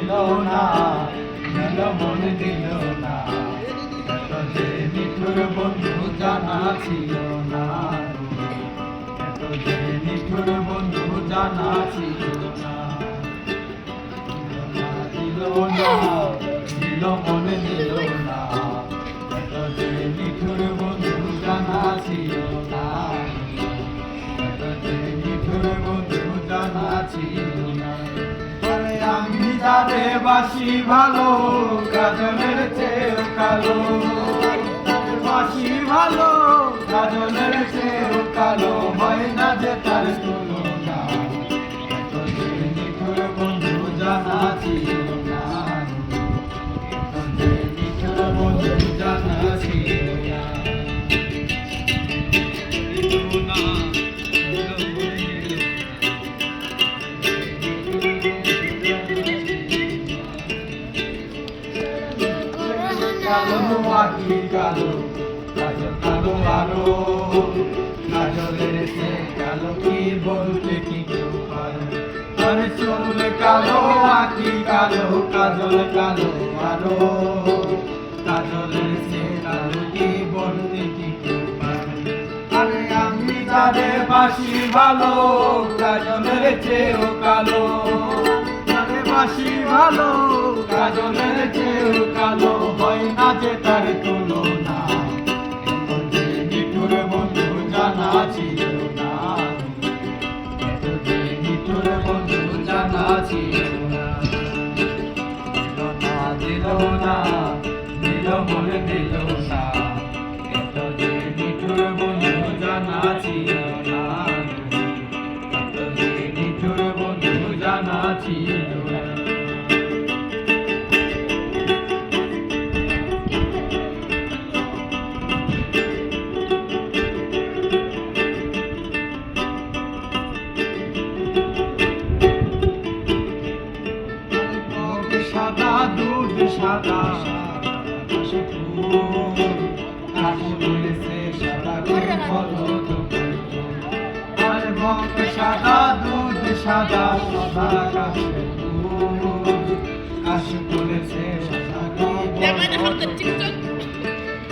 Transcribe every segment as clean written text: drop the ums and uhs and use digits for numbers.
দিল না, দিল মন দিল না, এত যে নিঠুর বন্ধু জানা ছিল না, এত যে নিঠুর বন্ধু জানা ছিল না। দিল না, দিল মন দিল না, এত যে নিঠুর বন্ধু জানা ছিল না, এত যে নিঠুর বন্ধু জানা ছিল না। আমি যারে বাসি ভালো, কাজলের চেয়েও কালো, বাসি ভালো কাজলের চেয়েও কালো, হয় না যে তার তুলনা, এত যে নিঠুর বন্ধু জানা ছিল না, এত যে নিঠুর বন্ধু জানা ছিল না। কালো আঁখি কালো, কাজল কালো আরো, কাজলের সে কালো কি বলতে কি কেউ পারে, আরে চুল কালো আঁখি কালো, কাজল কালো আরো, কাজলের সে কালো কি বলতে কি কেউ পারে। আরে আমি যারে বাসি ভালো, কাজলের চেয়েও কালো, বাসি ভালো কাজলের চেয়েও কালো, হয় না যে তার তুলনা, এত যে নিঠুর বন্ধু জানা ছিল না, এত যে নিঠুর বন্ধু জানা ছিল না। দিল না, দিল মন দিল না, এত যে নিঠুর বন্ধু জানা ছিল না, এত যে নিঠুর বন্ধু জানা ছিল না। সাদা দুধ সাদা, কাশি বলেছে সাদা আর বক সাদা দুধ সাদা, সাদা কাশি বলেছে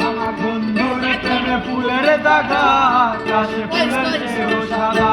আমার বন্ধুর প্রেমে ফুলের দাগা, কাশি ফুলের চেয়েও সাদা,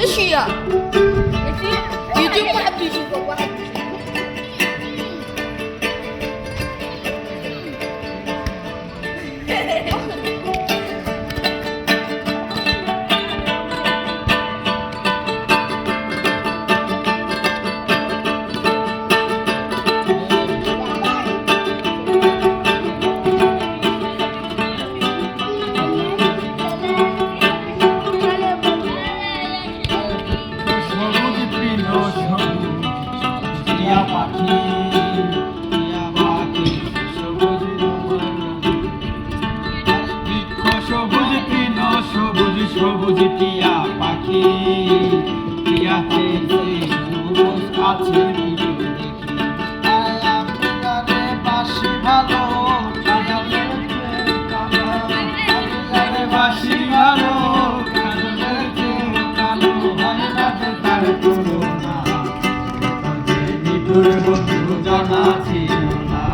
ايش هي؟ يوتيوب واحد بيشوفه واحد সবুজ টিয়া পাখি, টিয়াতে সবুজ আছে বাসি ভালো, বাসি ভালো কাজলের চেয়েও কালো, হয় না যে তার তুলনা, নিঠুর বন্ধু জানা ছিল না,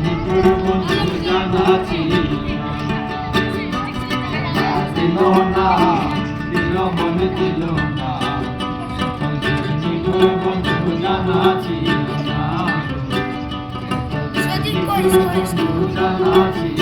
নিঠুর বন্ধু জানা ছিল না। দিল না, দিল মন দিল না, নিঠুর বন্ধু জানা ছিল না, নিঠুর বন্ধু জানা ছিল